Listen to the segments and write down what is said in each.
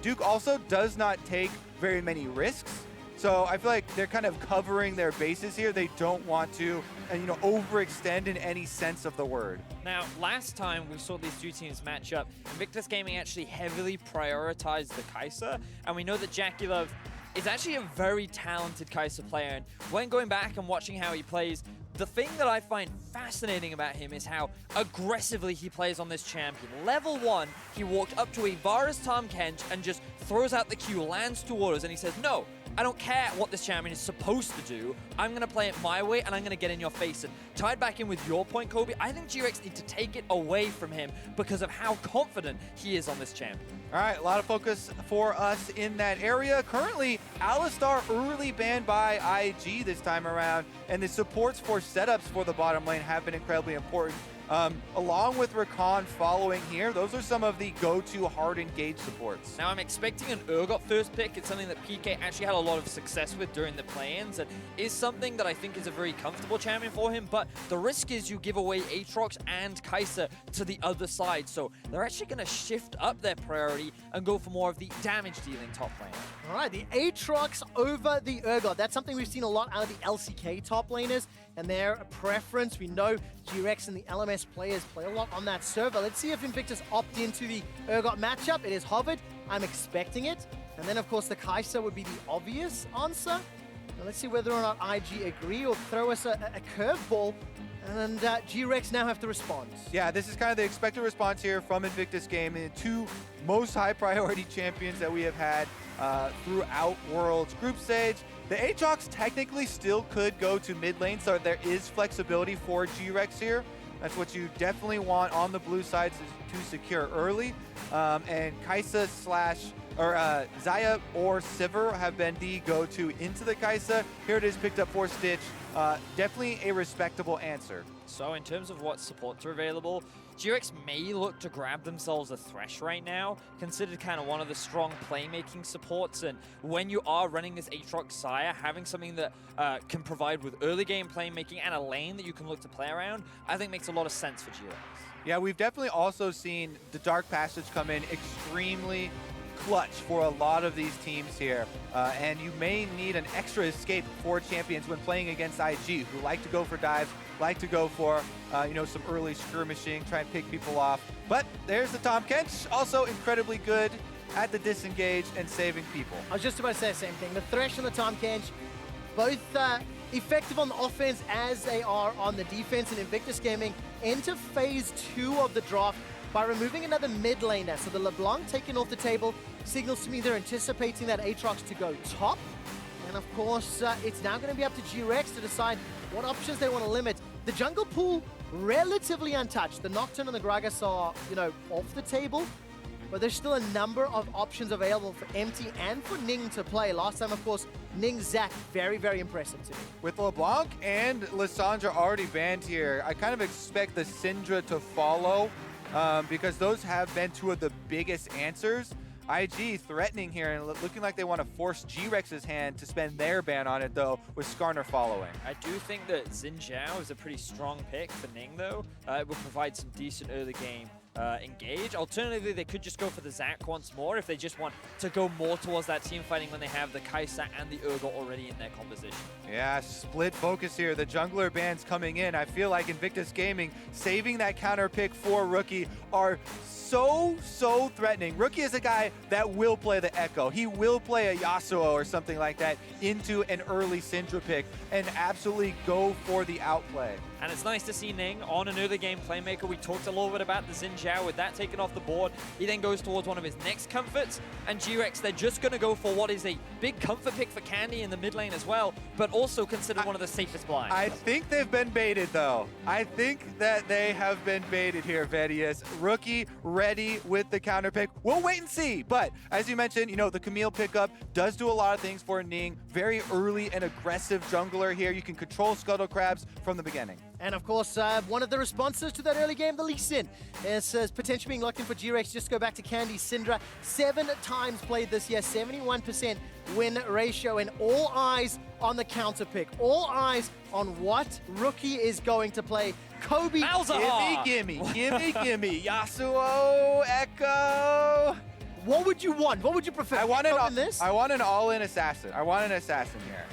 Duke also does not take very many risks. So I feel like they're kind of covering their bases here. They don't want to, overextend in any sense of the word. Now, last time we saw these two teams match up, Invictus Gaming actually heavily prioritized the Kaisa, and we know that JackeyLove is actually a very talented Kaisa player. And when going back and watching how he plays, the thing that I find fascinating about him is how aggressively he plays on this champion. Level 1, he walked up to a Varus Tahm Kench and just throws out the Q, lands two orders, and he says, no, I don't care what this champion is supposed to do. I'm going to play it my way, and I'm going to get in your face. And tied back in with your point, Kobe, I think GRX need to take it away from him because of how confident he is on this champion. All right, a lot of focus for us in that area. Currently, Alistar early banned by IG this time around, and the supports for setups for the bottom lane have been incredibly important. Along with Rakan following here, those are some of the go-to hard engaged supports. Now I'm expecting an Urgot first pick. It's something that PK actually had a lot of success with during the play-ins and is something that I think is a very comfortable champion for him, but the risk is you give away Aatrox and Kaisa to the other side, so they're actually going to shift up their priority and go for more of the damage-dealing top lane. All right, the Aatrox over the Urgot. That's something we've seen a lot out of the LCK top laners and their preference. We know GRX and the LMS players play a lot on that server. Let's see if Invictus opt into the Urgot matchup. It is hovered. I'm expecting it. And then, of course, the Kaisa would be the obvious answer. Now, let's see whether or not IG agree or throw us a curveball. And GRX now have to respond. Yeah, this is kind of the expected response here from Invictus Gaming. The two most high priority champions that we have had throughout Worlds group stage. The Aatrox technically still could go to mid lane, so there is flexibility for GRX here. That's what you definitely want on the blue side to secure early. And Kaisa Xayah or Sivir have been the go-to into the Kaisa. Here it is picked up for Stitch. Definitely a respectable answer. So in terms of what supports are available, GRX may look to grab themselves a Thresh right now, considered kind of one of the strong playmaking supports. And when you are running this Aatrox Xayah, having something that can provide with early game playmaking and a lane that you can look to play around, I think makes a lot of sense for GRX. Yeah, we've definitely also seen the Dark Passage come in extremely clutch for a lot of these teams here. And you may need an extra escape for champions when playing against IG, who like to go for dives, like to go for some early skirmishing, try and pick people off. But there's the Tahm Kench, also incredibly good at the disengage and saving people. I was just about to say the same thing. The Thresh and the Tahm Kench, both effective on the offense as they are on the defense. And Invictus Gaming enter phase 2 of the draft by removing another mid laner. So the LeBlanc taken off the table signals to me they're anticipating that Aatrox to go top. And of course, it's now going to be up to GRX to decide what options they want to limit. The jungle pool, relatively untouched. The Nocturne and the Gragas are, off the table. But there's still a number of options available for Empt2y and for Ning to play. Last time, of course, Ning Zac, very, very impressive to me. With LeBlanc and Lissandra already banned here, I kind of expect the Syndra to follow because those have been two of the biggest answers. IG threatening here and looking like they want to force GRX's hand to spend their ban on it, though, with Skarner following. I do think that Xin Zhao is a pretty strong pick for Ning, though. It will provide some decent early game engage. Alternatively, they could just go for the Zac once more if they just want to go more towards that team fighting when they have the Kaisa and the Urgot already in their composition. Yeah, split focus here. The jungler bans coming in. I feel like Invictus Gaming saving that counter pick for Rookie are so threatening. Rookie is a guy that will play the Echo. He will play a Yasuo or something like that into an early Syndra pick and absolutely go for the outplay. And it's nice to see Ning on an early game playmaker. We talked a little bit about the Xin Zhao with that taken off the board. He then goes towards one of his next comforts, and GRX, they're just going to go for what is a big comfort pick for Candy in the mid lane as well, but also considered one of the safest blinds. I think they've been baited, though. I think that they have been baited here, Vedius. Rookie ready with the counter pick. We'll wait and see, but as you mentioned, the Camille pickup does do a lot of things for Ning. Very early and aggressive jungler here. You can control Scuttle Crabs from the beginning. And of course, one of the responses to that early game, the Lee Sin, is potentially being locked in for GRX. Just go back to Candy Syndra. 7 times played this year, 71% win ratio, and all eyes on the counter pick. All eyes on what Rookie is going to play. Kobe, gimme. Yasuo, Echo. What would you want? What would you prefer? I want this? I want an all-in assassin. I want an assassin here.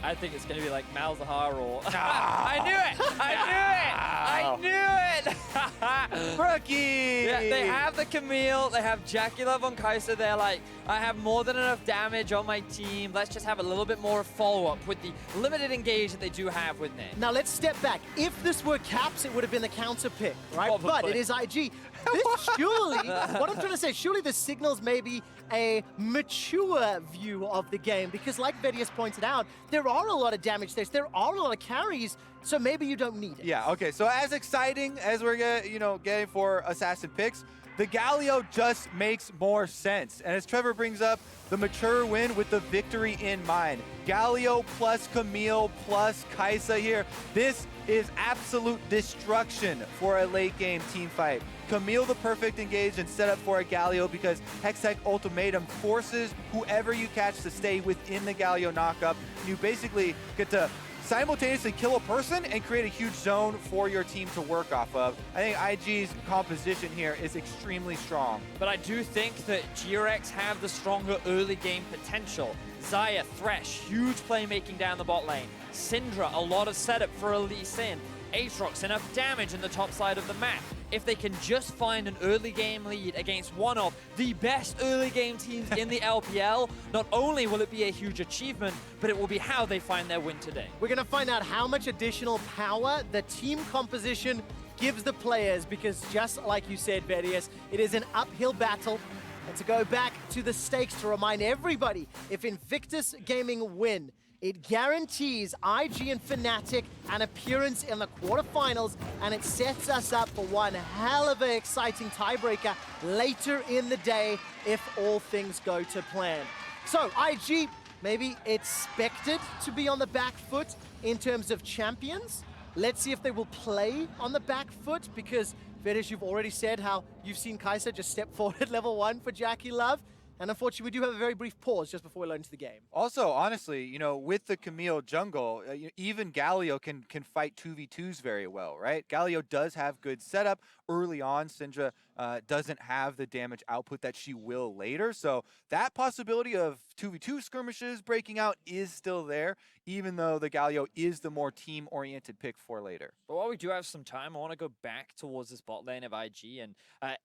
I think it's going to be like Malzahar or... I knew it! I knew it! I knew it! Rookie! Yeah, they have the Camille, they have JackeyLove on Kaisa. They're like, I have more than enough damage on my team. Let's just have a little bit more follow-up with the limited engage that they do have with Ning. Now let's step back. If this were Caps, it would have been the counter pick, right? Probably. But it is IG. This surely, what I'm trying to say, surely this signals maybe a mature view of the game, because like Vedius pointed out, there are a lot of damage there. There are a lot of carries, so maybe you don't need it. Yeah, okay, so as exciting as we're getting for assassin picks, the Galio just makes more sense. And as Trevor brings up, the mature win with the victory in mind. Galio plus Camille plus Kaisa here. This is absolute destruction for a late game team fight. Camille the perfect engage and set up for a Galio because Hextech Ultimatum forces whoever you catch to stay within the Galio knockup. You basically get to simultaneously kill a person and create a huge zone for your team to work off of. I think IG's composition here is extremely strong. But I do think that GRX have the stronger early game potential. Xayah, Thresh, huge playmaking down the bot lane. Syndra, a lot of setup for a Lee Sin. Aatrox, enough damage in the top side of the map. If they can just find an early game lead against one of the best early game teams in the LPL, not only will it be a huge achievement, but it will be how they find their win today. We're going to find out how much additional power the team composition gives the players, because just like you said, Vedius, it is an uphill battle. And to go back to the stakes to remind everybody, if Invictus Gaming win, it guarantees IG and Fnatic an appearance in the quarterfinals, and it sets us up for one hell of an exciting tiebreaker later in the day if all things go to plan. So IG maybe expected to be on the back foot in terms of champions. Let's see if they will play on the back foot, because Vedius, you've already said how you've seen Kaisa just step forward at level 1 for JackeyLove. And unfortunately, we do have a very brief pause just before we learn into the game. Also, honestly, with the Camille jungle, even Galio can fight 2v2s very well, right? Galio does have good setup early on. Syndra doesn't have the damage output that she will later. So that possibility of 2v2 skirmishes breaking out is still there, even though the Galio is the more team-oriented pick for later. But while we do have some time, I want to go back towards this bot lane of IG. And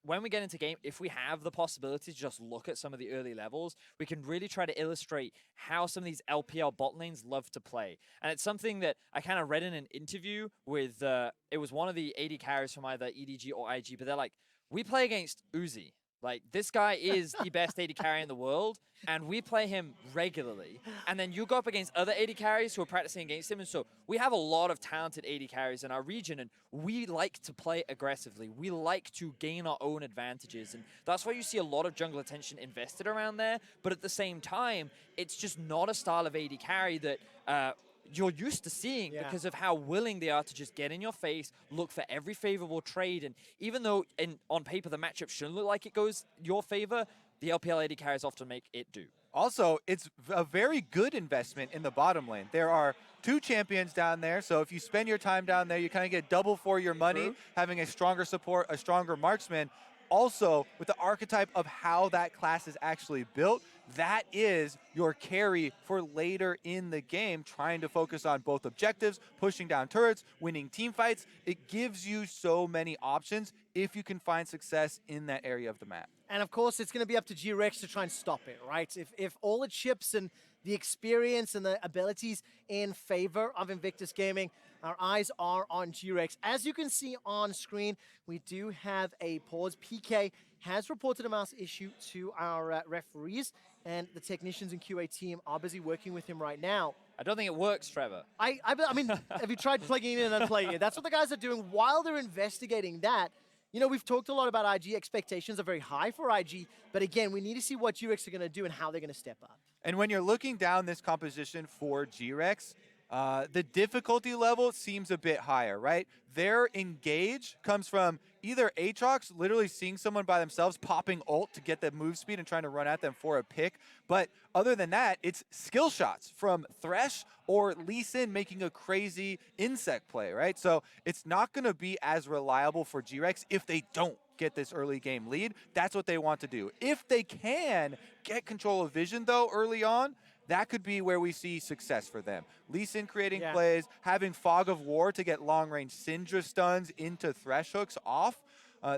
when we get into game, if we have the possibility to just look at some of the early levels, we can really try to illustrate how some of these LPL bot lanes love to play. And it's something that I kind of read in an interview with, it was one of the AD carries from either EDG or IG, but they're like, we play against Uzi. Like, this guy is the best AD carry in the world, and we play him regularly. And then you go up against other AD carries who are practicing against him, and so we have a lot of talented AD carries in our region, and we like to play aggressively. We like to gain our own advantages, and that's why you see a lot of jungle attention invested around there, but at the same time, it's just not a style of AD carry that you're used to seeing because of how willing they are to just get in your face, look for every favorable trade. And even though on paper the matchup shouldn't look like it goes your favor, the LPL AD carries often make it do. Also, it's a very good investment in the bottom lane. There are 2 champions down there, so if you spend your time down there, you kind of get double for your money, having a stronger support, a stronger marksman. Also, with the archetype of how that class is actually built, that is your carry for later in the game, trying to focus on both objectives, pushing down turrets, winning team fights. It gives you so many options if you can find success in that area of the map. And of course, it's going to be up to GRX to try and stop it, right? If all the chips and the experience and the abilities in favor of Invictus Gaming, our eyes are on GRX. As you can see on screen, we do have a pause. PK has reported a mouse issue to our referees, and the technicians and QA team are busy working with him right now. I don't think it works, Trevor. I mean, have you tried plugging in and unplugging it? That's what the guys are doing while they're investigating that. We've talked a lot about IG. Expectations are very high for IG, but again, we need to see what GRX are going to do and how they're going to step up. And when you're looking down this composition for GRX, the difficulty level seems a bit higher, right? Their engage comes from either Aatrox literally seeing someone by themselves, popping ult to get the move speed and trying to run at them for a pick. But other than that, it's skill shots from Thresh or Lee Sin making a crazy insect play, right? So it's not going to be as reliable for GRX if they don't get this early game lead. That's what they want to do. If they can get control of vision, though, early on, that could be where we see success for them. Lee Sin creating plays, having Fog of War to get long-range Syndra stuns into Thresh hooks off.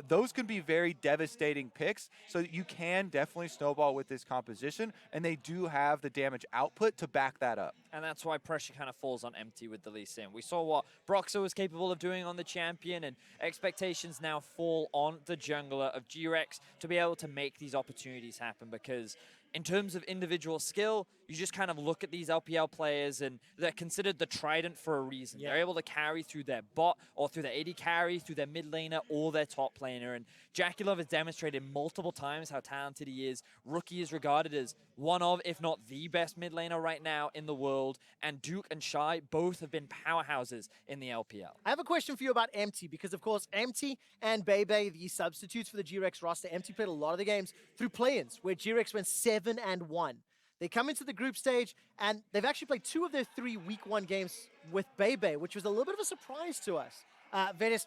Those can be very devastating picks, so you can definitely snowball with this composition, and they do have the damage output to back that up. And that's why pressure kind of falls on Empt2y with the Lee Sin. We saw what Broxah was capable of doing on the champion, and expectations now fall on the jungler of GRX to be able to make these opportunities happen, because in terms of individual skill, you just kind of look at these LPL players and they're considered the trident for a reason. They're able to carry through their bot or through their AD carry, through their mid laner or their top laner. And JackeyLove has demonstrated multiple times how talented he is. Rookie is regarded as one of, if not the best mid laner right now in the world. And Duke and Shy both have been powerhouses in the LPL. I have a question for you about Empt2y, because of course Empt2y and Bebe, the substitutes for the GRX roster, Empt2y played a lot of the games through play-ins, where GRX went 7-1. They come into the group stage, and they've actually played 2 of their 3 week 1 games with Bebe, which was a little bit of a surprise to us. Vedius,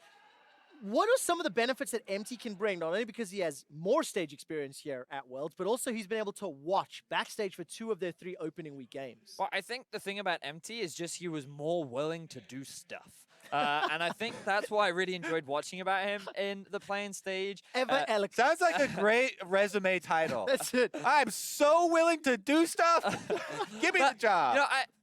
what are some of the benefits that Empt2y can bring, not only because he has more stage experience here at Worlds, but also he's been able to watch backstage for 2 of their 3 opening week games? Well, I think the thing about Empt2y is just he was more willing to do stuff. And I think that's why I really enjoyed watching about him in the playing stage. Ever eloquent. Sounds like a great resume title. That's it. I'm so willing to do stuff. Give me the job.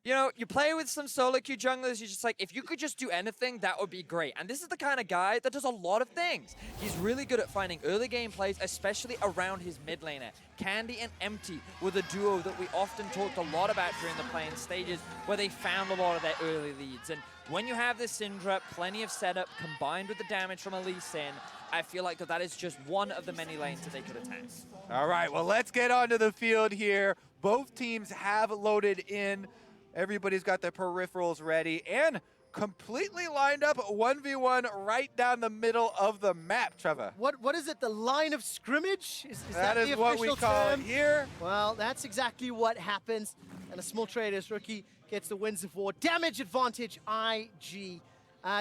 You play with some solo queue junglers, you're just like, if you could just do anything, that would be great. And this is the kind of guy that does a lot of things. He's really good at finding early game plays, especially around his mid laner. Candy and Empt2y were the duo that we often talked a lot about during the playing stages, where they found a lot of their early leads. And when you have this Syndra, plenty of setup, combined with the damage from a Lee Sin, I feel like that is just one of the many lanes that they could attack. All right, well, let's get onto the field here. Both teams have loaded in. Everybody's got their peripherals ready and completely lined up 1v1 right down the middle of the map, Trevor. What is it, the line of scrimmage? Is that the is what we call term? it here. Well, that's exactly what happens. And a small traders rookie gets the Winds of War. Damage advantage, IG.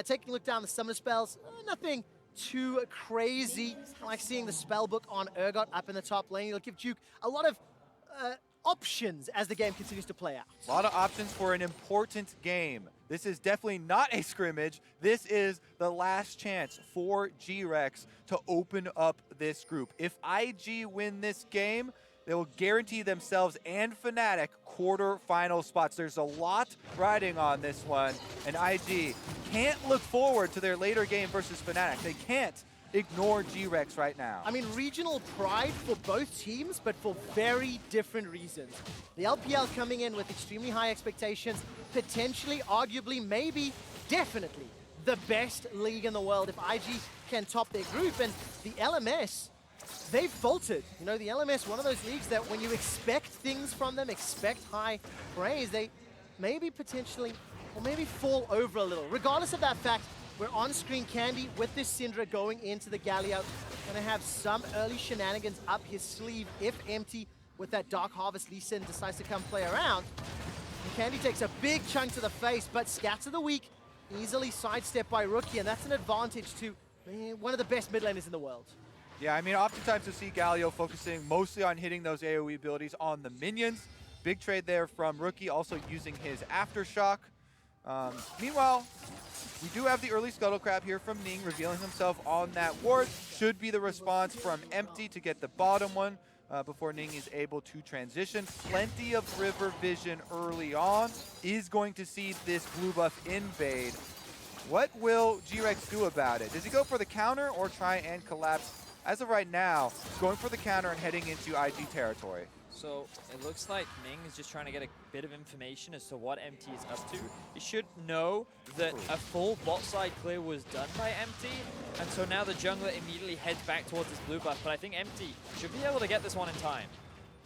Taking a look down the summoner spells, nothing too crazy. I like seeing the spell book on Urgot up in the top lane. It'll give Duke a lot of options as the game continues to play out. A lot of options for an important game. This is definitely not a scrimmage. This is the last chance for GRX to open up this group. If IG win this game, they will guarantee themselves and Fnatic quarter-final spots. There's a lot riding on this one, and IG can't look forward to their later game versus Fnatic. They can't ignore GRX right now. I mean, regional pride for both teams, but for very different reasons. The LPL coming in with extremely high expectations, potentially, arguably, maybe, definitely the best league in the world if IG can top their group. And the LMS, they've faltered. You know, the LMS, one of those leagues that when you expect things from them, expect high praise, they maybe potentially, or maybe fall over a little. Regardless of that fact, we're on screen Candy with this Syndra going into the Galio. Gonna have some early shenanigans up his sleeve if Empt2y with that Dark Harvest Lee Sin decides to come play around. And Candy takes a big chunk to the face, but Scats of the Week easily sidestepped by Rookie, and that's an advantage to one of the best mid laners in the world. Yeah, I mean, oftentimes you'll see Galio focusing mostly on hitting those AoE abilities on the minions. Big trade there from Rookie, also using his Aftershock. Meanwhile, we do have the early Scuttle Crab here from Ning, revealing himself on that ward. Should be the response from Empt2y to get the bottom one before Ning is able to transition. Plenty of river vision early on. Is going to see this blue buff invade. What will GRX do about it? Does he go for the counter or try and collapse? As of right now, going for the counter and heading into IG territory. So it looks like Ning is just trying to get a bit of information as to what Empt2y is up to. He should know that a full bot side clear was done by Empt2y, and so now the jungler immediately heads back towards his blue buff, but I think Empt2y should be able to get this one in time.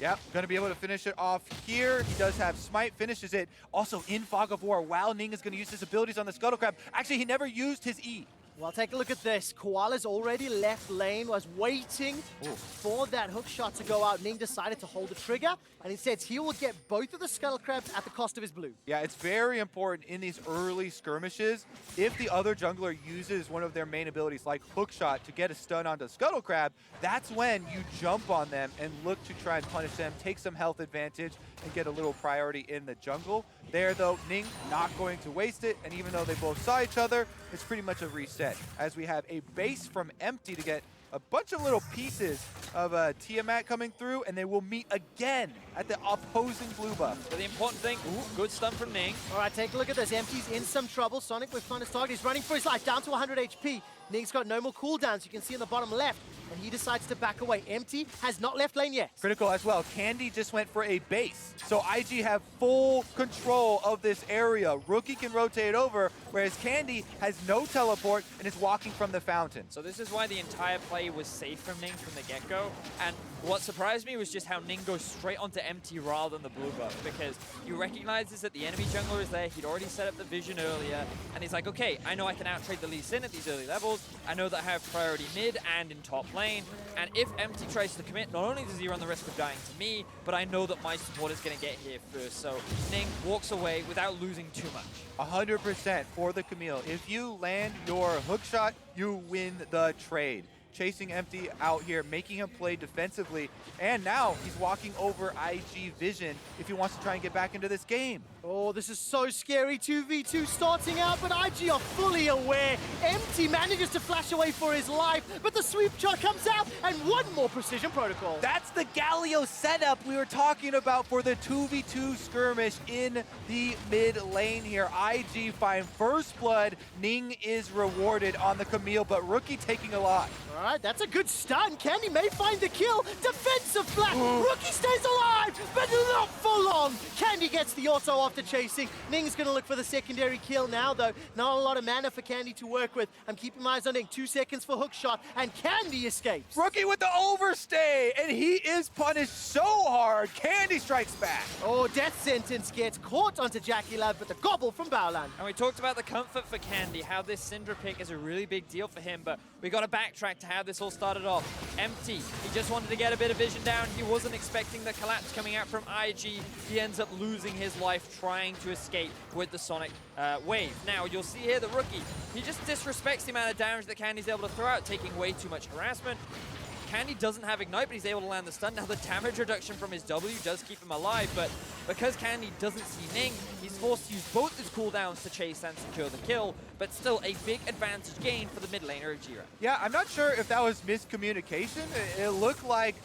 Yep, going to be able to finish it off here. He does have Smite, finishes it. Also in Fog of War, while Ning is going to use his abilities on the Scuttle Crab. Actually, he never used his E. Well, take a look at this. Koala's already left lane, was waiting for that hook shot to go out. Ning decided to hold the trigger, and instead he will get both of the Scuttle Crabs at the cost of his blue. Yeah, it's very important in these early skirmishes. If the other jungler uses one of their main abilities, like hookshot, to get a stun onto Scuttle Crab, that's when you jump on them and look to try and punish them, take some health advantage, and get a little priority in the jungle. There, though, Ning not going to waste it, and even though they both saw each other, it's pretty much a reset, as we have a base from Empt2y to get a bunch of little pieces of Tiamat coming through, and they will meet again at the opposing blue buff. But the important thing, good stun from Ning. All right, take a look at this. Empt2y's in some trouble. Sonic with Thunder's target. He's running for his life, down to 100 HP. Ning's got no more cooldowns. You can see in the bottom left, and he decides to back away. Empt2y has not left lane yet. Critical as well. Candy just went for a base. So IG have full control of this area. Rookie can rotate over, whereas Candy has no teleport and is walking from the fountain. So this is why the entire play was safe from Ning from the get-go. And what surprised me was just how Ning goes straight onto Empt2y rather than the blue buff, because he recognizes that the enemy jungler is there. He'd already set up the vision earlier, and he's like, okay, I know I can out-trade the Lee Sin at these early levels. I know that I have priority mid and in top lane, and if Empt2y tries to commit, not only does he run the risk of dying to me, but I know that my support is going to get here first. So Ning walks away without losing too much. 100% for the Camille. If you land your hookshot, you win the trade. Chasing Empt2y out here, making him play defensively, and now he's walking over IG vision if he wants to try and get back into this game. Oh, this is so scary. 2v2 starting out, but IG are fully aware. Empt2y manages to flash away for his life, but the sweep shot comes out, and one more precision protocol. That's the Galio setup we were talking about for the 2v2 skirmish in the mid lane here. IG find first blood. Ning is rewarded on the Camille, but Rookie taking a lot. All right, that's a good stun. Candy may find the kill. Defensive flat. Rookie stays alive, but not for long. Candy gets the auto after chasing. Ning's going to look for the secondary kill now, though. Not a lot of mana for Candy to work with. I'm keeping my eyes on Ning. 2 seconds for hookshot, and Candy escapes. Rookie with the overstay, and he is punished so hard. Candy strikes back. Oh, death sentence gets caught onto JackeyLove, but the gobble from Baolan. And we talked about the comfort for Candy, how this Syndra pick is a really big deal for him, but we got to backtrack to how this all started off. Empt2y, he just wanted to get a bit of vision down. He wasn't expecting the collapse coming out from IG. He ends up losing his life trying to escape with the Sonic wave. Now, you'll see here the Rookie, he just disrespects the amount of damage that Candy's able to throw out, taking way too much harassment. Candy doesn't have Ignite, but he's able to land the stun. Now, the damage reduction from his W does keep him alive, but because Candy doesn't see Ning, he's forced to use both his cooldowns to chase and secure the kill, but still a big advantage gain for the mid laner of GRX. Yeah, I'm not sure if that was miscommunication. It looked like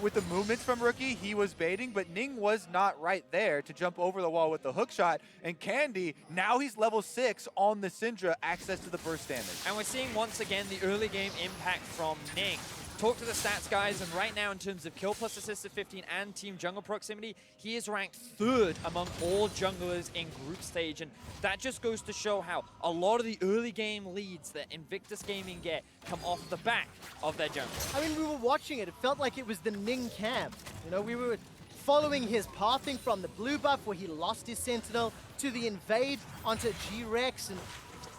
with the movements from Rookie, he was baiting, but Ning was not right there to jump over the wall with the hook shot. And Candy, now he's level 6 on the Syndra, access to the burst damage. And we're seeing once again the early game impact from Ning. Talk to the stats, guys, and right now in terms of kill plus assist of 15 and team jungle proximity, he is ranked 3rd among all junglers in group stage, and that just goes to show how a lot of the early game leads that Invictus Gaming get come off the back of their jungle. I mean, we were watching it. It felt like it was the Ning camp. You know, we were following his pathing from the blue buff where he lost his Sentinel to the invade onto GRX and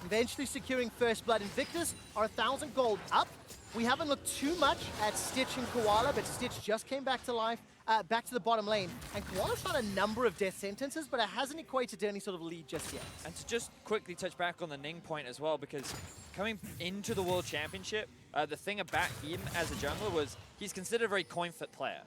eventually securing first blood. Invictus are 1,000 gold up. We haven't looked too much at Stitch and Koala, but Stitch just came back to life, back to the bottom lane. And Koala's had a number of death sentences, but it hasn't equated to any sort of lead just yet. And to just quickly touch back on the Ning point as well, because coming into the World Championship, the thing about him as a jungler was he's considered a very coin-flip player.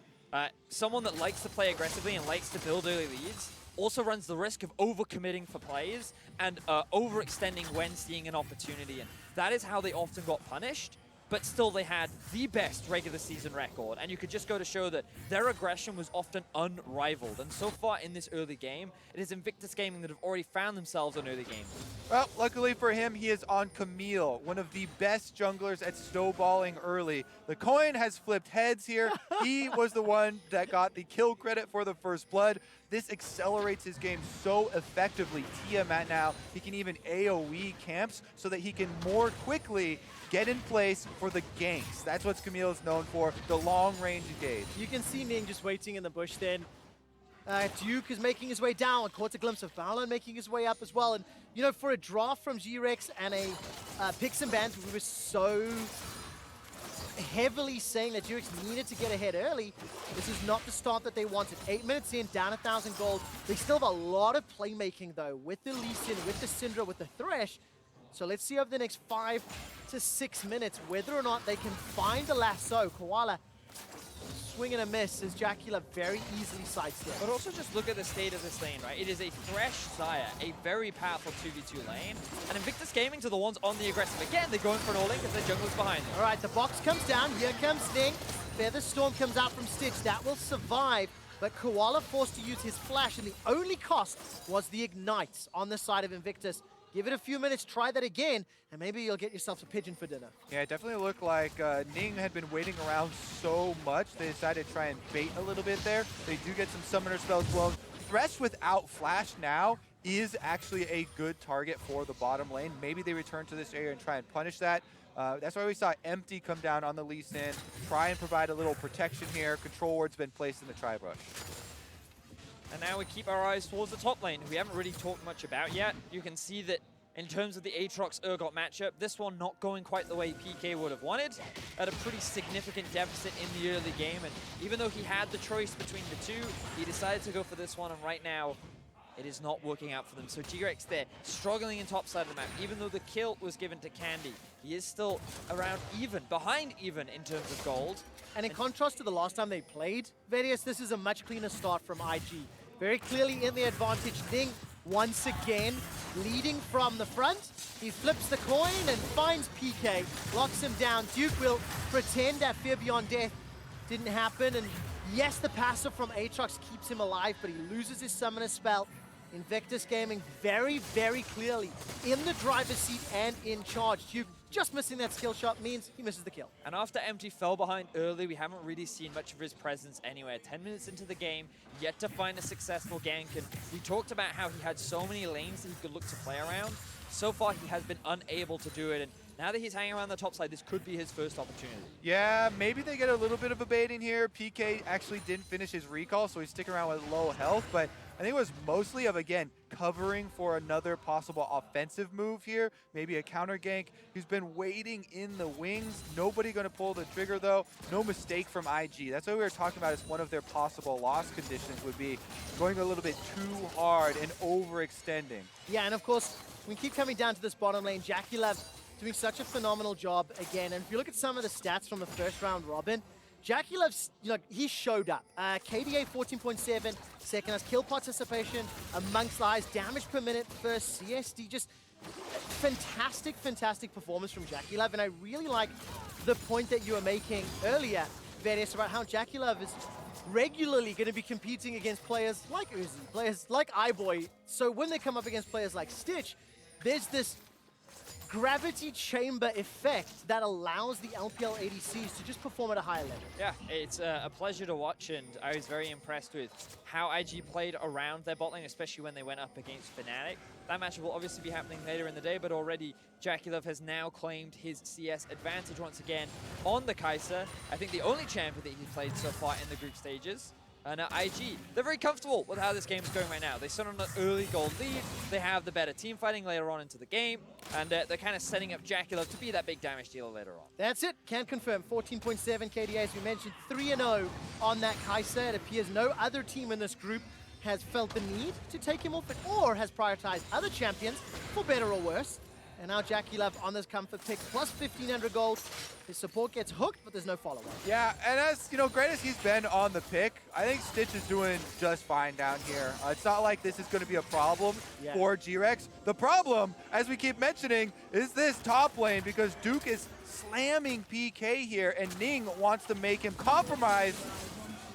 Someone that likes to play aggressively and likes to build early leads, also runs the risk of overcommitting for plays and overextending when seeing an opportunity. And that is how they often got punished. But still, they had the best regular season record, and you could just go to show that their aggression was often unrivaled. And so far in this early game, it is Invictus Gaming that have already found themselves on early game. Well, luckily for him, he is on Camille, one of the best junglers at snowballing early. The coin has flipped heads here. He was the one that got the kill credit for the first blood. This accelerates his game so effectively. Tiamat now, he can even AoE camps so that he can more quickly get in place for the ganks. That's what Camille is known for, the long-range engage. You can see Ning just waiting in the bush then. Duke is making his way down. Caught a glimpse of Baolan making his way up as well. And, you know, for a draft from GRX and a picks and bans, we were so heavily saying that GRX needed to get ahead early. This is not the start that they wanted. 8 minutes in, down 1,000 gold. They still have a lot of playmaking, though, with the Lee Sin, with the Syndra, with the Thresh. So let's see over the next 5 to 6 minutes whether or not they can find a lasso. Koala swing and a miss as JackeyLove very easily sidesteps. But also just look at the state of this lane, right? It is a Thresh Xayah, a very powerful 2v2 lane. And Invictus Gaming to the ones on the aggressive. Again, they're going for an all-in because their jungler's behind them. All right, the box comes down. Here comes Ning. Feather Storm comes out from Stitch. That will survive. But Koala forced to use his flash, and the only cost was the ignites on the side of Invictus. Give it a few minutes, try that again, and maybe you'll get yourself a pigeon for dinner. Yeah, it definitely looked like Ning had been waiting around so much. They decided to try and bait a little bit there. They do get some summoner spells blown. Thresh without flash now is actually a good target for the bottom lane. Maybe they return to this area and try and punish that. That's why we saw Empt2y come down on the Lee Sin, try and provide a little protection here. Control ward's been placed in the tri-brush. And now we keep our eyes towards the top lane, who we haven't really talked much about yet. You can see that in terms of the Aatrox Urgot matchup, this one not going quite the way PK would have wanted, at a pretty significant deficit in the early game. And even though he had the choice between the two, he decided to go for this one, and right now, it is not working out for them. So GRX there, struggling in top side of the map. Even though the kill was given to Candy, he is still around even, behind even in terms of gold. And in contrast to the last time they played, Vedius, this is a much cleaner start from IG. Very clearly in the advantage. Ning, once again, leading from the front. He flips the coin and finds PK, locks him down. Duke will pretend that Fear Beyond Death didn't happen. And yes, the passive from Aatrox keeps him alive, but he loses his summoner spell. Invictus Gaming very, very clearly in the driver's seat and in charge. Duke just missing that skill shot means he misses the kill. And after Empt2y fell behind early, we haven't really seen much of his presence anywhere. 10 minutes into the game, yet to find a successful gank. And we talked about how he had so many lanes that he could look to play around. So far, he has been unable to do it. And now that he's hanging around the top side, this could be his first opportunity. Yeah, maybe they get a little bit of a baiting here. PK actually didn't finish his recall, so he's sticking around with low health. But I think it was mostly of, again, covering for another possible offensive move here. Maybe a counter gank. He's been waiting in the wings. Nobody going to pull the trigger, though. No mistake from IG. That's what we were talking about as one of their possible loss conditions would be going a little bit too hard and overextending. Yeah, and of course, we keep coming down to this bottom lane. JackeyLove doing such a phenomenal job again. And if you look at some of the stats from the first round robin, JackeyLove, you know, he showed up. KDA 14.7, second as kill participation amongst the highest, damage per minute first, CSD, just fantastic, fantastic performance from JackeyLove. And I really like the point that you were making earlier, Vedius, about how JackeyLove is regularly going to be competing against players like Uzi, players like iBoy. So when they come up against players like Stitch, there's this gravity chamber effect that allows the LPL ADCs to just perform at a higher level. Yeah, it's a pleasure to watch, and I was very impressed with how IG played around their bot lane, especially when they went up against Fnatic. That matchup will obviously be happening later in the day, but already JackeyLove has now claimed his CS advantage once again on the Kaisa. I think the only champion that he's played so far in the group stages. And IG, they're very comfortable with how this game is going right now. They start on an early gold lead. They have the better team fighting later on into the game. And they're kind of setting up JackeyLove to be that big damage dealer later on. That's it. Can confirm. 14.7 KDA, as we mentioned, 3-0 on that Kaisa. It appears no other team in this group has felt the need to take him off it or has prioritized other champions, for better or worse. And now JackeyLove on this comfort pick, plus 1,500 gold. His support gets hooked, but there's no follow-up. Yeah, and as you know, great as he's been on the pick, I think Stitch is doing just fine down here. It's not like this is going to be a problem for GRX. The problem, as we keep mentioning, is this top lane, because Duke is slamming PK here, and Ning wants to make him compromise.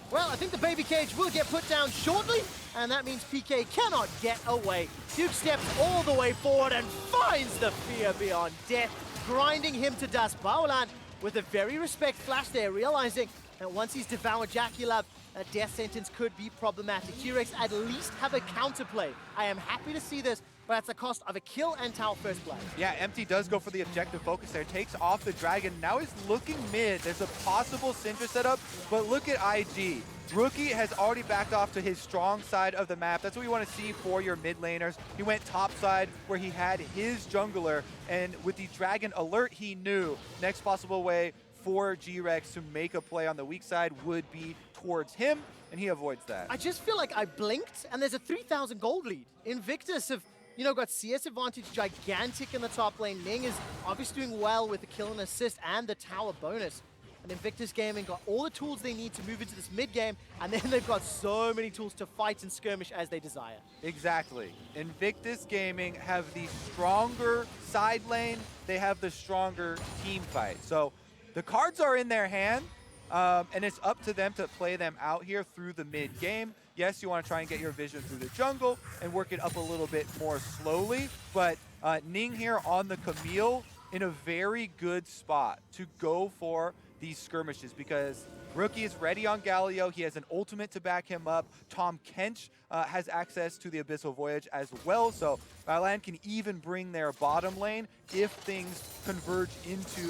Well, I think the baby cage will get put down shortly, and that means PK cannot get away. Duke steps all the way forward and finds the Fear Beyond Death, grinding him to dust. Baolan with a very respect flash there, realizing that once he's devoured JackeyLove, a death sentence could be problematic. GRX at least have a counterplay. I am happy to see this, but at the cost of a kill and tower first blood. Yeah, Empt2y does go for the objective focus there, takes off the dragon. Now he's looking mid. There's a possible Syndra setup, but look at IG. Rookie has already backed off to his strong side of the map. That's what we want to see for your mid laners. He went top side where he had his jungler, and with the dragon alert, he knew next possible way for GRX to make a play on the weak side would be towards him, and he avoids that. I just feel like I blinked, and there's a 3,000 gold lead. Invictus have, you know, got CS advantage gigantic in the top lane. Ning is obviously doing well with the kill and assist and the tower bonus. And Invictus Gaming got all the tools they need to move into this mid game, and then they've got so many tools to fight and skirmish as they desire. Exactly. Invictus Gaming have the stronger side lane. They have the stronger team fight. So the cards are in their hand, and it's up to them to play them out here through the mid game. Yes, you want to try and get your vision through the jungle and work it up a little bit more slowly, but Ning here on the Camille in a very good spot to go for these skirmishes, because Rookie is ready on Galio. He has an ultimate to back him up. Tahm Kench has access to the Abyssal Voyage as well, so Baolan can even bring their bottom lane if things converge into,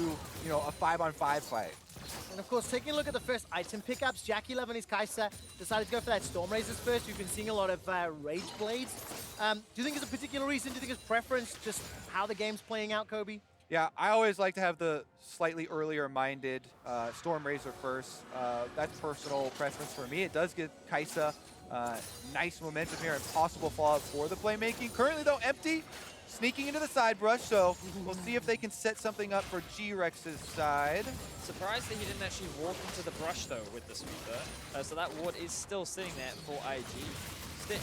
you know, a 5-on-5 fight. And of course, taking a look at the first item pickups, JackeyLove and his Kaisa decided to go for that Storm Razors first. We've been seeing a lot of Rage Blades. Do you think there's a particular reason? Do you think it's preference, just how the game's playing out, Kobe? Yeah, I always like to have the slightly earlier minded Storm Razor first. That's personal preference for me. It does give Kaisa nice momentum here and possible fallout for the playmaking. Currently though, Empt2y sneaking into the side brush, so we'll see if they can set something up for GRX's side. Surprised that he didn't actually walk into the brush though with the sweeper. So that ward is still sitting there for IG. Stitch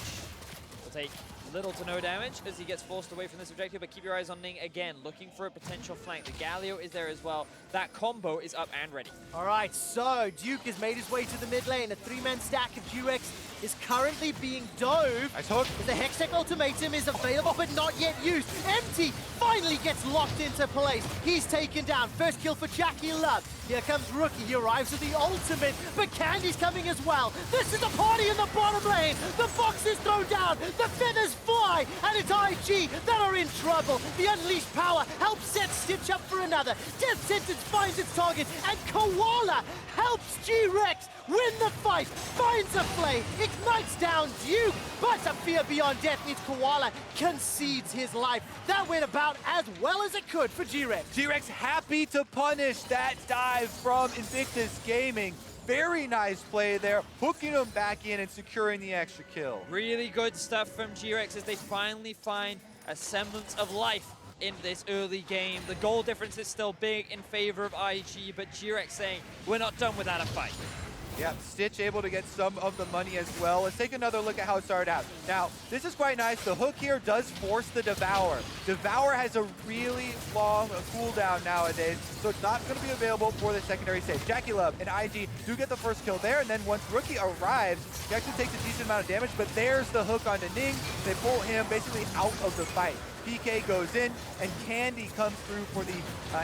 will take little to no damage as he gets forced away from this objective, but keep your eyes on Ning again, looking for a potential flank. The Galio is there as well. That combo is up and ready. All right, so Duke has made his way to the mid lane. A 3-man stack of GRX is currently being dove. Nice hook. The Hextech Ultimatum is available, but not yet used. Empt2y finally gets locked into place. He's taken down. First kill for JackeyLove. Here comes Rookie. He arrives with the ultimate, but Candy's coming as well. This is a party in the bottom lane. The box is thrown down. The feathers fly, and it's IG that are in trouble. The unleashed power helps set Stitch up for another. Death Sentence finds its target, and Koala helps GRX win the fight, finds a flame, ignites down Duke, but a fear beyond death means Koala concedes his life. That went about as well as it could for GRX. GRX happy to punish that dive from Invictus Gaming. Very nice play there, hooking him back in and securing the extra kill. Really good stuff from GRX as they finally find a semblance of life in this early game. The goal difference is still big in favor of IG, but GRX saying, we're not done without a fight. Yep, Stitch able to get some of the money as well. Let's take another look at how it started out. Now, this is quite nice. The hook here does force the Devour. Devour has a really long cooldown nowadays, so it's not going to be available for the secondary save. JackeyLove and IG do get the first kill there, and then once Rookie arrives, he actually takes a decent amount of damage, but there's the hook onto Ning. They pull him basically out of the fight. PK goes in, and Candy comes through for the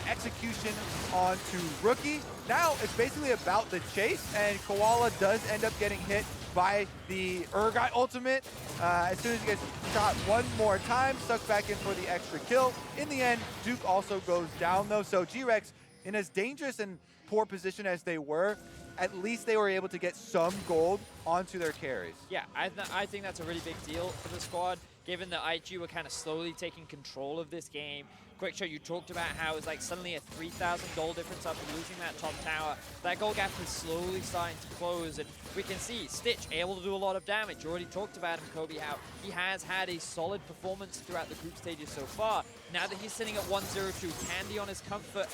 execution onto Rookie. Now it's basically about the chase, and Koala does end up getting hit by the Urgot ultimate. As soon as he gets shot one more time, sucks back in for the extra kill. In the end, Duke also goes down though, so GRX, in as dangerous and poor position as they were, at least they were able to get some gold onto their carries. Yeah, I think that's a really big deal for the squad, given that IG were kind of slowly taking control of this game. QuickShot, you talked about how it's like suddenly a 3,000 gold difference after losing that top tower. That gold gap is slowly starting to close, and we can see Stitch able to do a lot of damage. You already talked about him, Kobe, how he has had a solid performance throughout the group stages so far. Now that he's sitting at 1-0-2, Candy on his comfort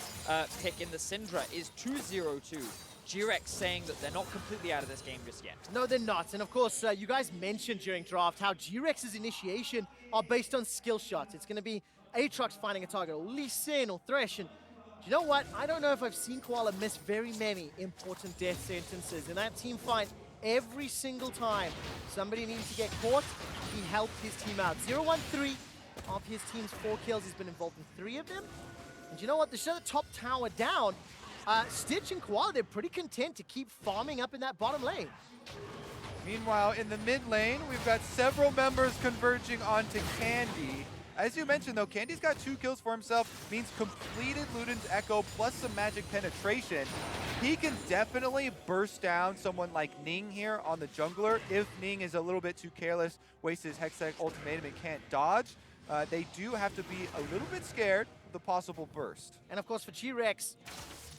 pick in the Syndra is 2-0-2. GRX saying that they're not completely out of this game just yet. No, they're not. And of course, you guys mentioned during draft how GRX's initiation are based on skill shots. It's going to be Aatrox finding a target, or Lee Sin, or Thresh. And do you know what? I don't know if I've seen Koala miss very many important death sentences. In that team fight, every single time somebody needed to get caught, he helped his team out. 0-1-3 of his team's 4 kills. He's been involved in 3 of them. And do you know what? They shut the top tower down. Stitch and Koala, they're pretty content to keep farming up in that bottom lane. Meanwhile, in the mid lane, we've got several members converging onto Candy. As you mentioned, though, Candy's got 2 kills for himself, means completed Luden's Echo plus some magic penetration. He can definitely burst down someone like Ning here on the jungler if Ning is a little bit too careless, wastes his Hextech ultimatum and can't dodge. They do have to be a little bit scared of the possible burst. And of course for GRX,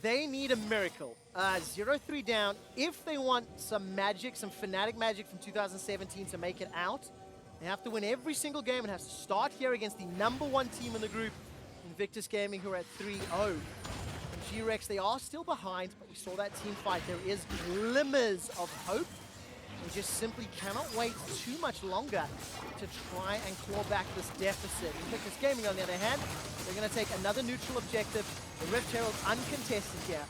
they need a miracle. 0-3 down. If they want some magic, some Fnatic magic from 2017 to make it out, they have to win every single game and have to start here against the #1 team in the group, Invictus Gaming, who are at 3-0. And GRX, they are still behind, but we saw that team fight. There is glimmers of hope. We just simply cannot wait too much longer to try and claw back this deficit. Invictus Gaming, on the other hand, they're going to take another neutral objective. The Rift Herald uncontested here.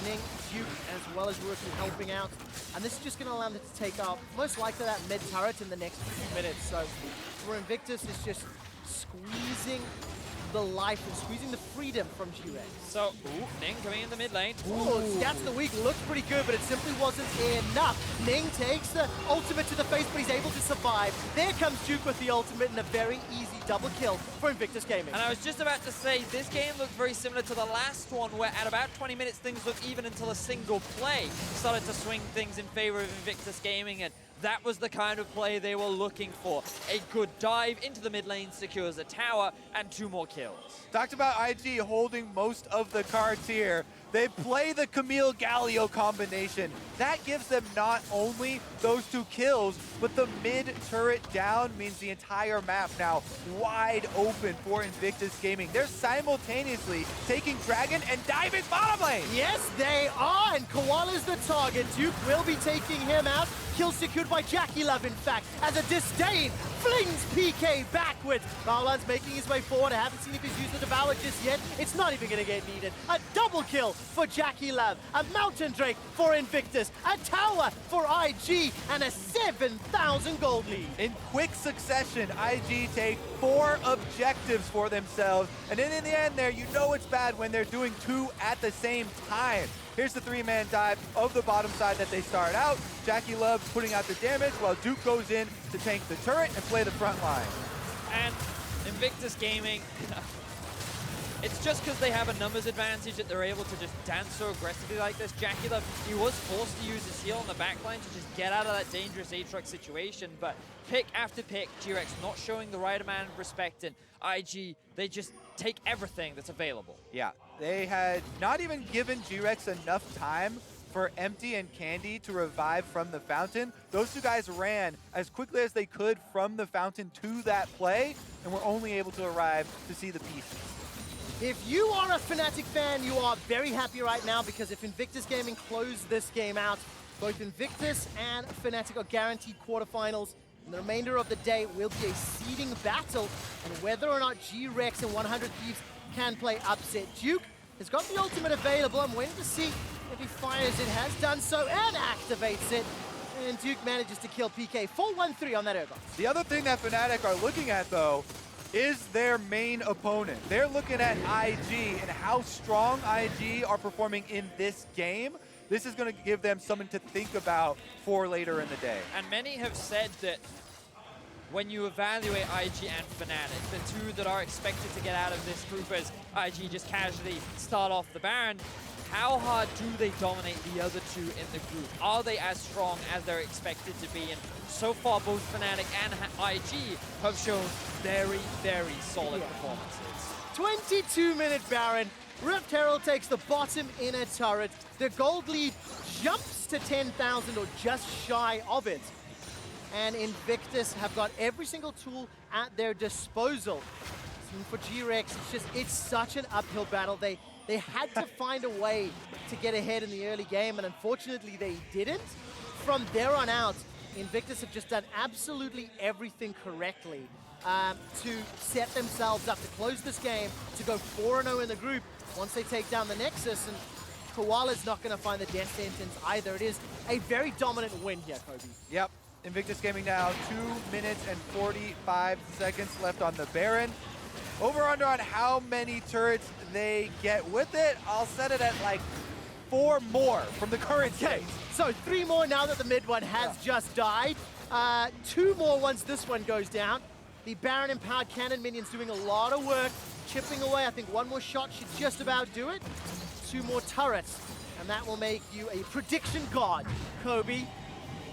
Ning, Duke, as well as Rookie helping out. And this is just going to allow them to take out most likely that mid turret in the next few minutes. So for Invictus, it's just squeezing the life and squeezing the freedom from GRX. So, Ning coming in the mid lane. Ooh, Stats of the Week looks pretty good, but it simply wasn't enough. Ning takes the ultimate to the face, but he's able to survive. There comes Duke with the ultimate and a very easy double kill for Invictus Gaming. And I was just about to say, this game looked very similar to the last one, where at about 20 minutes, things looked even until a single play started to swing things in favor of Invictus Gaming, and that was the kind of play they were looking for. A good dive into the mid lane secures a tower and 2 more kills. Talked about IG holding most of the cards here. They play the Camille Galio combination. That gives them not only those 2 kills, but the mid turret down means the entire map now wide open for Invictus Gaming. They're simultaneously taking Dragon and diving bottom lane. Yes, they are, and Koala's the target. Duke will be taking him out. Kill secured by JackeyLove, in fact, as a Disdain flings PK backwards. Baolan's making his way forward. I haven't seen if he's used the Devour just yet. It's not even going to get needed. A double kill for JackeyLove, a Mountain Drake for Invictus, a tower for IG, and a 7,000 gold lead. In quick succession, IG take 4 objectives for themselves, and then in the end there, you know it's bad when they're doing 2 at the same time. Here's the 3-man dive of the bottom side that they start out. JackeyLove putting out the damage while Duke goes in to tank the turret and play the front line. And Invictus Gaming, it's just because they have a numbers advantage that they're able to just dance so aggressively like this. JackeyLove, he was forced to use his heal on the backline to just get out of that dangerous Aatrox situation, but pick after pick, GRX not showing the right amount of respect, and IG, they just take everything that's available. Yeah, they had not even given GRX enough time for Empt2y and Candy to revive from the fountain. Those 2 guys ran as quickly as they could from the fountain to that play, and were only able to arrive to see the pieces. If you are a Fnatic fan, you are very happy right now, because if Invictus Gaming close this game out, both Invictus and Fnatic are guaranteed quarterfinals. And the remainder of the day will be a seeding battle, and whether or not GRX and 100 Thieves can play upset. Duke has got the ultimate available. I'm waiting to see if he fires it. Has done so and activates it. And Duke manages to kill PK. 4-1-3 on that Urgot. The other thing that Fnatic are looking at, though, is their main opponent. They're looking at IG and how strong IG are performing in this game. This is going to give them something to think about for later in the day. And many have said that when you evaluate IG and Fnatic, the 2 that are expected to get out of this group as IG just casually start off the Baron, how hard do they dominate the other 2 in the group? Are they as strong as they're expected to be? And so far, both Fnatic and IG have shown very, very solid performances. 22-minute Baron. Rift Herald takes the bottom inner turret. The gold lead jumps to 10,000 or just shy of it. And Invictus have got every single tool at their disposal. So for GRX, it's such an uphill battle. They had to find a way to get ahead in the early game, and unfortunately they didn't. From there on out, Invictus have just done absolutely everything correctly to set themselves up to close this game, to go 4-0 in the group once they take down the Nexus. And Koala's not going to find the death sentence either. It is a very dominant win here, Kobe. Yep, Invictus Gaming now 2 minutes and 45 seconds left on the Baron. Over under on how many turrets they get with it, I'll set it at like 4 more from the current state. So 3 more now that the mid one has just died. 2 more once this one goes down. The Baron Empowered Cannon minions doing a lot of work, chipping away. I think 1 more shot should just about do it. 2 more turrets, and that will make you a prediction god, Kobe.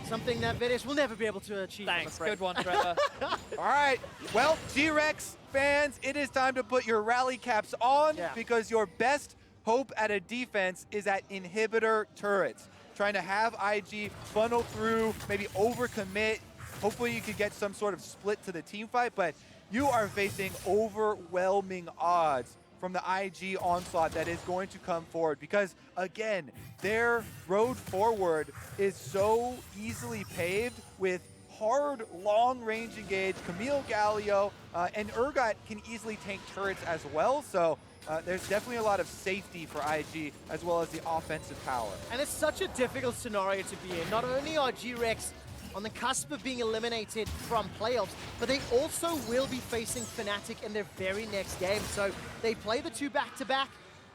Something that Vedius will never be able to achieve. Thanks, good one, Trevor. All right, well, GRX fans, it is time to put your rally caps on because your best hope at a defense is at inhibitor turrets. Trying to have IG funnel through, maybe overcommit. Hopefully you can get some sort of split to the team fight, but you are facing overwhelming odds from the IG onslaught that is going to come forward because, again, their road forward is so easily paved with hard, long-range engage. Camille, Galio, and Urgot can easily tank turrets as well, so there's definitely a lot of safety for IG as well as the offensive power. And it's such a difficult scenario to be in. Not only are GRX on the cusp of being eliminated from playoffs, but they also will be facing Fnatic in their very next game. So they play the 2 back-to-back.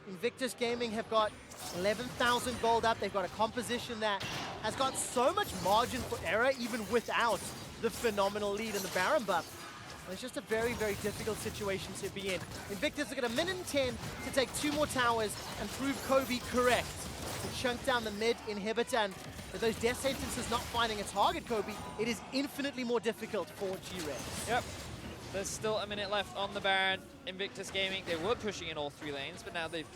Invictus Gaming have got 11,000 gold up. They've got a composition that has got so much margin for error, even without the phenomenal lead in the Baron buff. And it's just a very, very difficult situation to be in. Invictus have got 1 minute and 10 to take 2 more towers and prove Kobe correct. To chunk down the mid inhibitor, and with those death sentences not finding a target, Kobe, it is infinitely more difficult for GRX. Yep. There's still a minute left on the Baron. Invictus Gaming, they were pushing in all 3 lanes, but now they've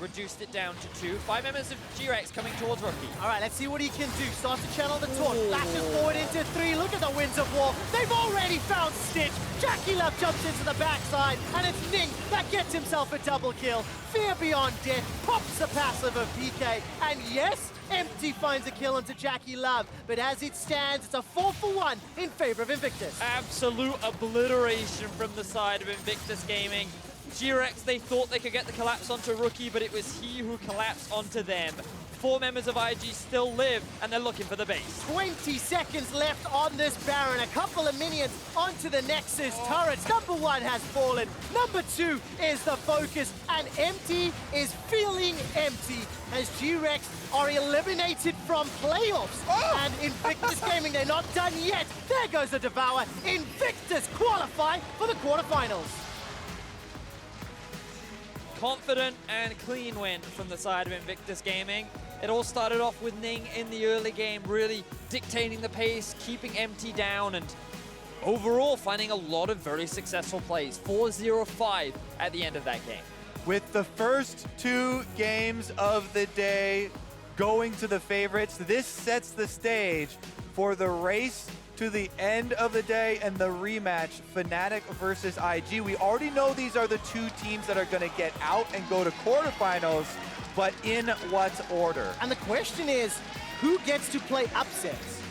reduced it down to 2. 5 members of GRX coming towards Rookie. All right, let's see what he can do. Starts to channel the taunt, flashes forward into 3. Look at the Winds of War. They've already found Stitch. JackeyLove jumps into the backside, and it's Ning that gets himself a double kill. Fear Beyond Death pops the passive of PK, and yes, Empt2y finds a kill onto JackeyLove, but as it stands, it's a 4-for-1 in favor of Invictus. Absolute obliteration from the side of Invictus Gaming. GRX, they thought they could get the collapse onto Rookie, but it was he who collapsed onto them. 4 members of IG still live, and they're looking for the base. 20 seconds left on this Baron. A couple of minions onto the Nexus turrets. Number 1 has fallen. Number 2 is the focus, and Empt2y is feeling empty as GRX are eliminated from playoffs. And Invictus Gaming, they're not done yet. There goes the Devour. Invictus qualify for the quarterfinals. Confident and clean win from the side of Invictus Gaming. It all started off with Ning in the early game, really dictating the pace, keeping Empt2y down, and overall finding a lot of very successful plays. 4-0-5 at the end of that game. With the first 2 games of the day going to the favorites, this sets the stage for the race to the end of the day and the rematch, Fnatic versus IG. We already know these are the 2 teams that are going to get out and go to quarterfinals, but in what order? And the question is, who gets to play upsets?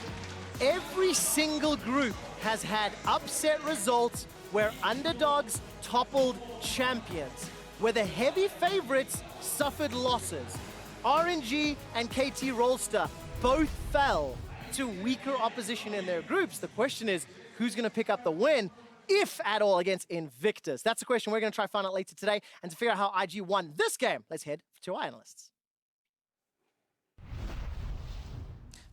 Every single group has had upset results where underdogs toppled champions, where the heavy favorites suffered losses. RNG and KT Rolster both fell to weaker opposition in their groups. The question is, who's going to pick up the win, if at all, against Invictus? That's the question we're going to try to find out later today. And to figure out how IG won this game, let's head to our analysts.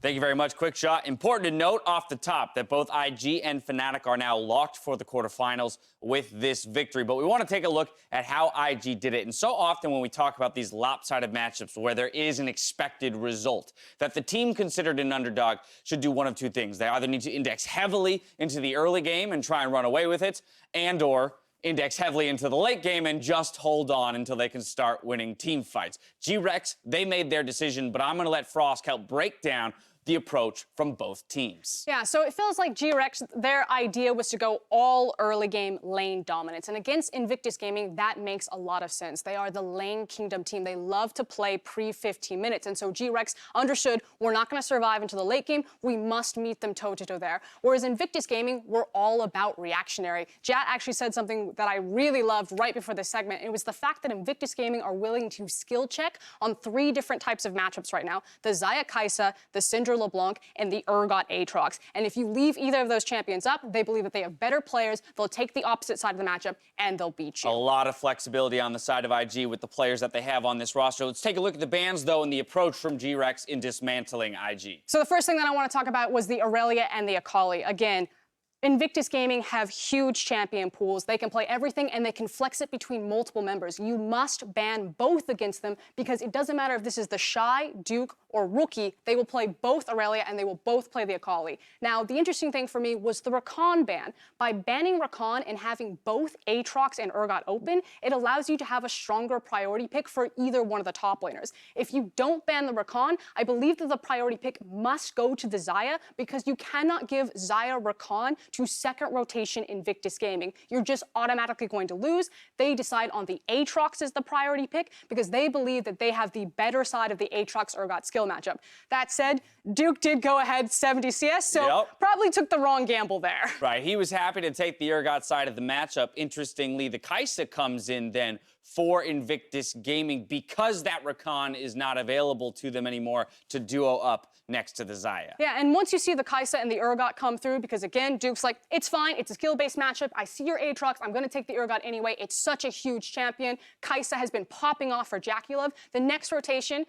Thank you very much, QuickShot. Important to note off the top that both IG and Fnatic are now locked for the quarterfinals with this victory. But we want to take a look at how IG did it. And so often when we talk about these lopsided matchups where there is an expected result, that the team considered an underdog should do one of 2 things. They either need to index heavily into the early game and try and run away with it, and/or index heavily into the late game and just hold on until they can start winning team fights. GRX, they made their decision, but I'm going to let Frost help break down the approach from both teams. Yeah, so it feels like GRX, their idea was to go all early game lane dominance. And against Invictus Gaming, that makes a lot of sense. They are the lane kingdom team. They love to play pre-15 minutes. And so GRX understood, we're not going to survive into the late game. We must meet them toe-to-toe there. Whereas Invictus Gaming, we're all about reactionary. Jat actually said something that I really loved right before this segment. It was the fact that Invictus Gaming are willing to skill check on 3 different types of matchups right now. The Xayah Kaisa, the Syndra Mr. LeBlanc and the Urgot Aatrox. And if you leave either of those champions up, they believe that they have better players, they'll take the opposite side of the matchup, and they'll beat you. A lot of flexibility on the side of IG with the players that they have on this roster. Let's take a look at the bans, though, and the approach from GRX in dismantling IG. So the first thing that I want to talk about was the Aurelia and the Akali. Again, Invictus Gaming have huge champion pools. They can play everything and they can flex it between multiple members. You must ban both against them because it doesn't matter if this is the Shy, Duke, or Rookie. They will play both Aurelia and they will both play the Akali. Now, the interesting thing for me was the Rakan ban. By banning Rakan and having both Aatrox and Urgot open, it allows you to have a stronger priority pick for either one of the top laners. If you don't ban the Rakan, I believe that the priority pick must go to the Xayah because you cannot give Xayah Rakan to second rotation Invictus Gaming. You're just automatically going to lose. They decide on the Aatrox as the priority pick because they believe that they have the better side of the Aatrox-Urgot skill matchup. That said, Duke did go ahead 70 CS, so probably took the wrong gamble there. Right, he was happy to take the Urgot side of the matchup. Interestingly, the Kaisa comes in then for Invictus Gaming because that Rakan is not available to them anymore to duo up next to the Xayah. Yeah, and once you see the Kaisa and the Urgot come through, because again, Duke's like, it's fine, it's a skill-based matchup, I see your Aatrox, I'm gonna take the Urgot anyway, it's such a huge champion. Kaisa has been popping off for JackeyLove. The next rotation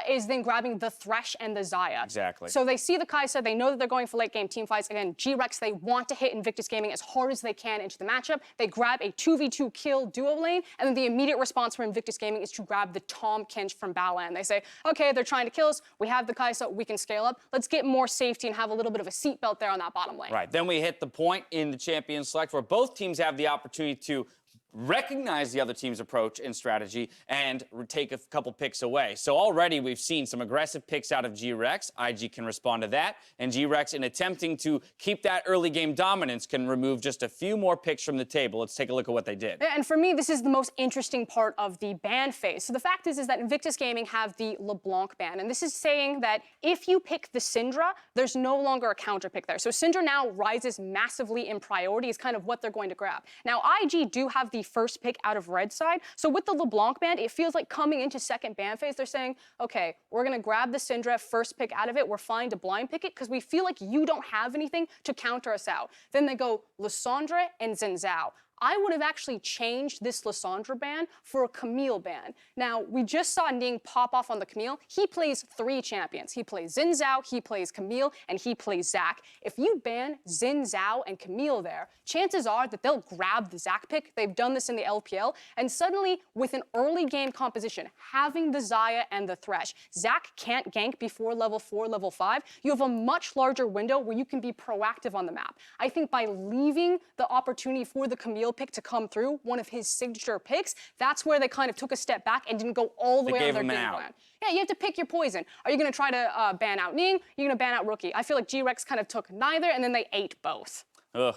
is then grabbing the Thresh and the Xayah. Exactly. So they see the Kaisa, they know that they're going for late game team fights. Again, GRX, they want to hit Invictus Gaming as hard as they can into the matchup. They grab a 2v2 kill duo lane, and then the immediate response from Invictus Gaming is to grab the Tahm Kench from Baolan. They say, okay, they're trying to kill us, we have the Kaisa, we can scale up. Let's get more safety and have a little bit of a seatbelt there on that bottom lane. Right, then we hit the point in the champion select where both teams have the opportunity to recognize the other team's approach and strategy and take a couple picks away. So already we've seen some aggressive picks out of GRX. IG can respond to that, and GRX, in attempting to keep that early game dominance, can remove just a few more picks from the table. Let's take a look at what they did. And for me, this is the most interesting part of the ban phase. So the fact is that Invictus Gaming have the LeBlanc ban, and this is saying that if you pick the Syndra, there's no longer a counter pick there. So Syndra now rises massively in priority, is kind of what they're going to grab. Now, IG do have the first pick out of red side. So with the LeBlanc ban, it feels like coming into second ban phase, they're saying, okay, we're going to grab the Syndra first pick out of it. We're fine to blind pick it because we feel like you don't have anything to counter us out. Then they go Lissandra and Xin Zhao. I would have actually changed this Lissandra ban for a Camille ban. Now, we just saw Ning pop off on the Camille. He plays 3 champions. He plays Xin Zhao, he plays Camille, and he plays Zac. If you ban Xin Zhao and Camille there, chances are that they'll grab the Zac pick. They've done this in the LPL. And suddenly, with an early game composition, having the Xayah and the Thresh, Zac can't gank before level 4, level 5. You have a much larger window where you can be proactive on the map. I think by leaving the opportunity for the Camille pick to come through, one of his signature picks, that's where they kind of took a step back and didn't go all the way on their game plan. Yeah, you have to pick your poison. Are you going to try to ban out Ning? You're going to ban out Rookie. I feel like GRX kind of took neither, and then they ate both. Ugh.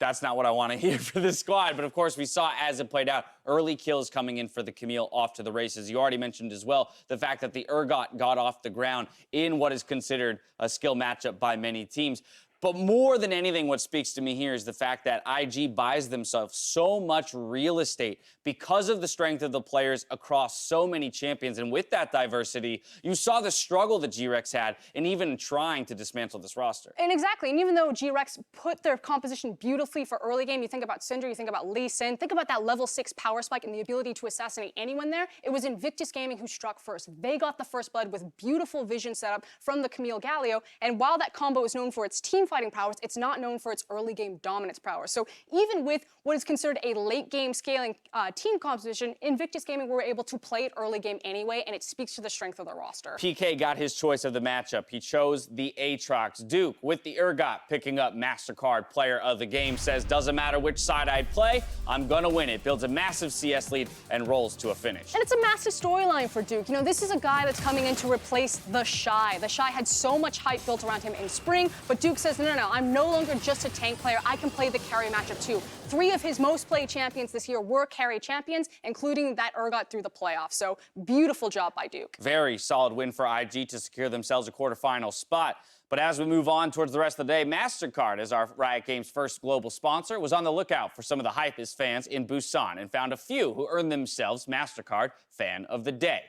That's not what I want to hear for this squad. But of course, we saw as it played out, early kills coming in for the Camille off to the races. You already mentioned as well the fact that the Urgot got off the ground in what is considered a skill matchup by many teams. But more than anything, what speaks to me here is the fact that IG buys themselves so much real estate because of the strength of the players across so many champions. And with that diversity, you saw the struggle that GRX had in even trying to dismantle this roster. And exactly, and even though GRX put their composition beautifully for early game, you think about Syndra, you think about Lee Sin, think about that level 6 power spike and the ability to assassinate anyone there. It was Invictus Gaming who struck first. They got the first blood with beautiful vision setup from the Camille Galio. And while that combo is known for its team fighting prowess, it's not known for its early game dominance prowess. So even with what is considered a late game scaling team composition, Invictus Gaming were able to play it early game anyway, and it speaks to the strength of the roster. PK got his choice of the matchup. He chose the Aatrox. Duke, with the Urgot picking up MasterCard player of the game, says, doesn't matter which side I play, I'm gonna win it. Builds a massive CS lead and rolls to a finish. And it's a massive storyline for Duke. You know, this is a guy that's coming in to replace the Shy. The Shy had so much hype built around him in spring, but Duke says, no, I'm no longer just a tank player. I can play the carry matchup too. 3 of his most played champions this year were carry champions, including that Urgot through the playoffs. So beautiful job by Duke. Very solid win for IG to secure themselves a quarterfinal spot. But as we move on towards the rest of the day, MasterCard, as our Riot Games' first global sponsor, was on the lookout for some of the hypest fans in Busan and found a few who earned themselves MasterCard Fan of the Day.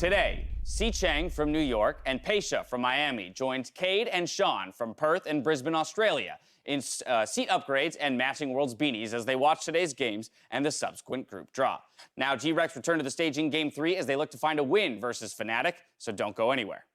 Today, C. Chang from New York and Peisha from Miami joined Cade and Sean from Perth and Brisbane, Australia, in seat upgrades and matching Worlds beanies as they watch today's games and the subsequent group draw. Now, GRX return to the stage in Game 3 as they look to find a win versus Fnatic, so don't go anywhere.